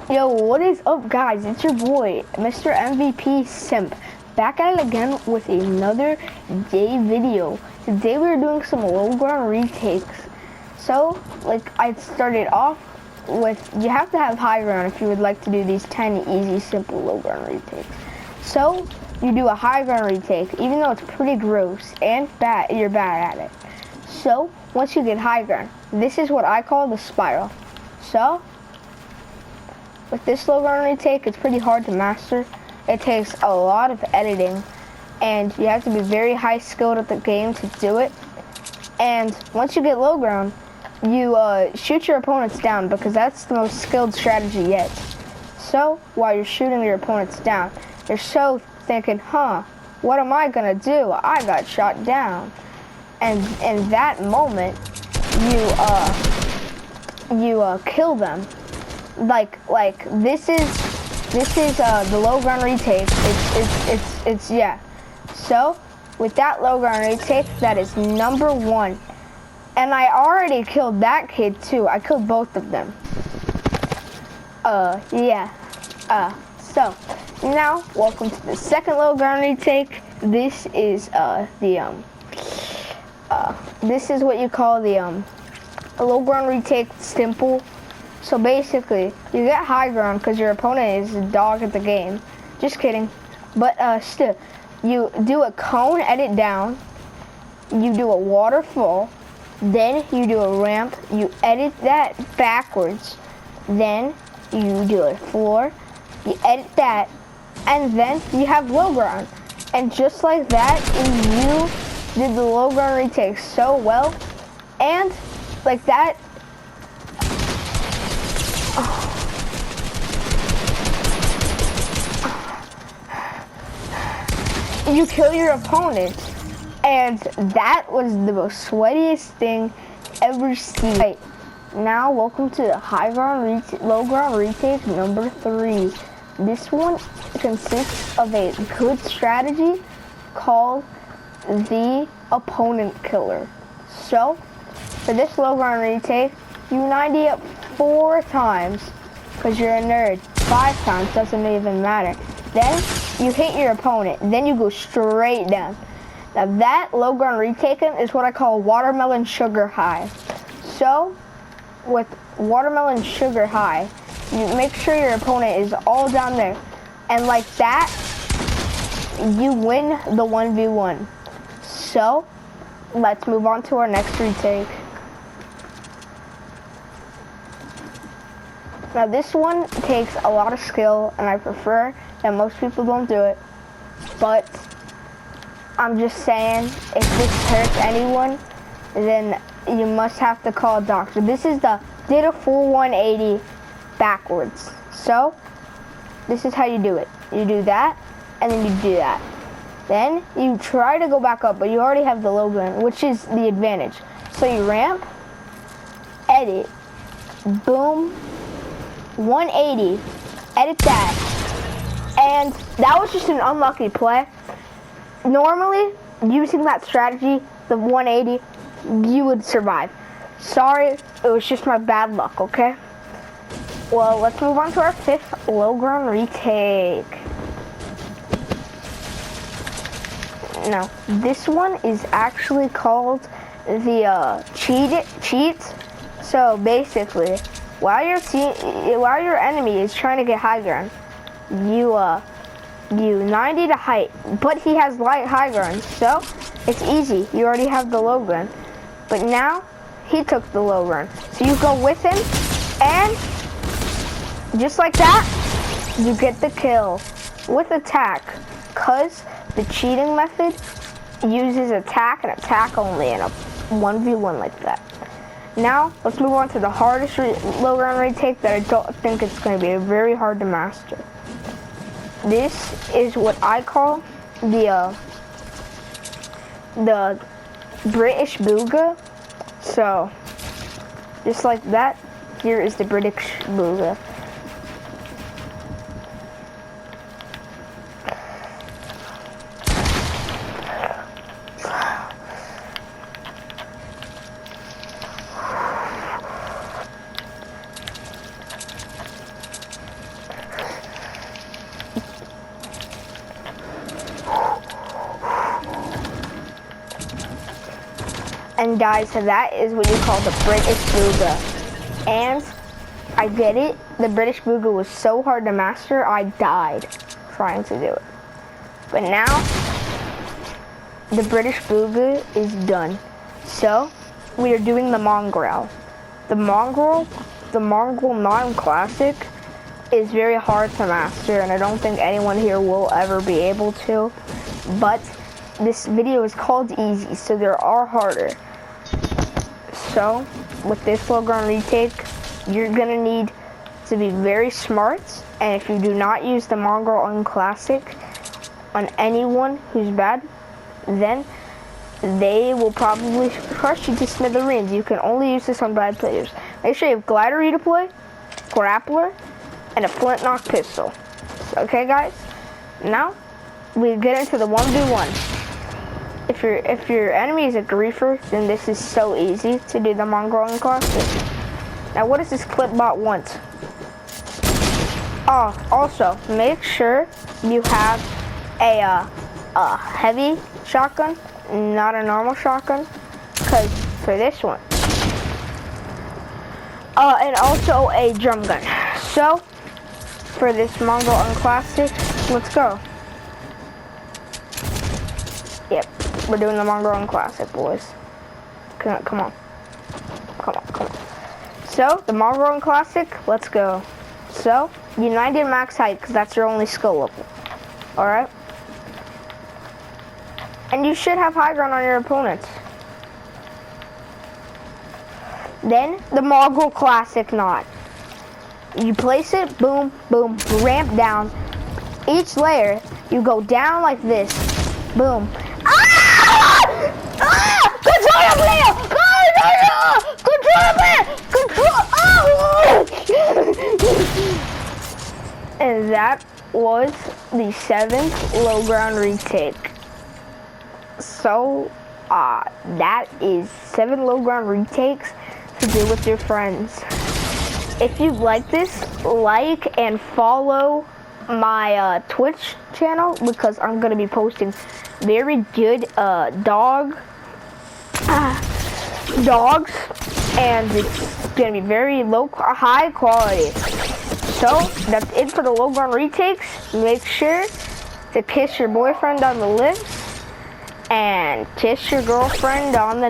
Yo, what is up, guys? It's your boy, Mr. MVP Simp, back at it again with another day video. Today we're doing some Lowground retakes. So, like I started off with, you have to have high ground if you would like to do these 10 easy, simple Lowground retakes. So, you do a high ground retake, even though it's pretty gross and you're bad at it. So, once you get high ground, this is what I call the spiral. So, with this Lowground retake, it's pretty hard to master. It takes a lot of editing, and you have to be very high skilled at the game to do it. And once you get Lowground, you shoot your opponents down, because that's the most skilled strategy yet. So while you're shooting your opponents down, you're so thinking, what am I gonna do? I got shot down. And in that moment, you kill them. Like this is the Lowground retake. It's yeah. So with that Lowground retake, that is number 1. And I already killed that kid too. I killed both of them. Yeah. So now welcome to the second Lowground retake. This is this is what you call the Lowground retake simple. So basically, you get high ground because your opponent is a dog at the game. Just kidding. But still, you do a cone, edit down. You do a waterfall. Then you do a ramp. You edit that backwards. Then you do a floor. You edit that. And then you have Lowground. And just like that, you did the Lowground retake so well. And like that, you kill your opponent, and that was the most sweatiest thing ever seen. Right, now welcome to the Lowground retake number 3. This one consists of a good strategy called the opponent killer. So for this Lowground retake, you 90 up 4 times, because you're a nerd. 5 times, doesn't even matter. Then you hit your opponent, then you go straight down. Now that Lowground retaken is what I call watermelon sugar high. So with watermelon sugar high, you make sure your opponent is all down there, and like that, you win the 1v1. So let's move on to our next retake. Now this one takes a lot of skill, and I prefer that most people don't do it. But I'm just saying, if this hurts anyone, then you must have to call a doctor. This is did a full 180 backwards. So this is how you do it. You do that, and then you do that. Then you try to go back up, but you already have the Lowground, which is the advantage. So you ramp, edit, boom, 180, edit that, and that was just an unlucky play. Normally, using that strategy, the 180, you would survive. Sorry, it was just my bad luck, okay? Well, let's move on to our 5th Lowground retake. Now, this one is actually called the cheat. So basically, while your enemy is trying to get high ground, you 90 to height, but he has light high ground, so it's easy. You already have the Lowground, but now he took the Lowground, so you go with him, and just like that, you get the kill with attack, cause the cheating method uses attack and attack only in a 1v1 like that. Now, let's move on to the hardest Lowground retake that I don't think it's going to be very hard to master. This is what I call the British Booga. So, just like that, here is the British Booga. And guys, that is what you call the British Booga. And I get it, the British Booga was so hard to master, I died trying to do it. But now, the British Booga is done. So, we are doing the Mongrel. The Mongrel non-classic is very hard to master, and I don't think anyone here will ever be able to. But this video is called easy, so there are harder. So, with this Lowground retake, you're gonna need to be very smart, and if you do not use the Mongrel Unclassic on anyone who's bad, then they will probably crush you to smithereens. You can only use this on bad players. Make sure you have Glider Redeploy, Grappler, and a Flintlock pistol. Okay, guys? Now, we get into the 1v1. If your enemy is a griefer, then this is so easy to do the Mongrel Unclassic. Now, what does this clipbot want? Oh, also, make sure you have a heavy shotgun, not a normal shotgun, because for this one. And also a drum gun. So, for this Mongrel Unclassic, let's go. Yep, we're doing the Mongrel Unclassic, boys. Come on. So, the Mongrel Unclassic, let's go. So, United max height, because that's your only skill level. Alright? And you should have high ground on your opponents. Then, the Mongrel Classic knot. You place it, boom, boom, ramp down. Each layer, you go down like this, boom. Ah! Ah! Control your player! Control your player! Control! Oh! And that was the 7th Lowground retake. So, that is 7 Lowground retakes to do with your friends. If you like this, like and follow my Twitch channel, because I'm going to be posting very good dogs, and it's going to be very high quality. So, that's it for the Lowground retakes. Make sure to kiss your boyfriend on the lips and kiss your girlfriend on the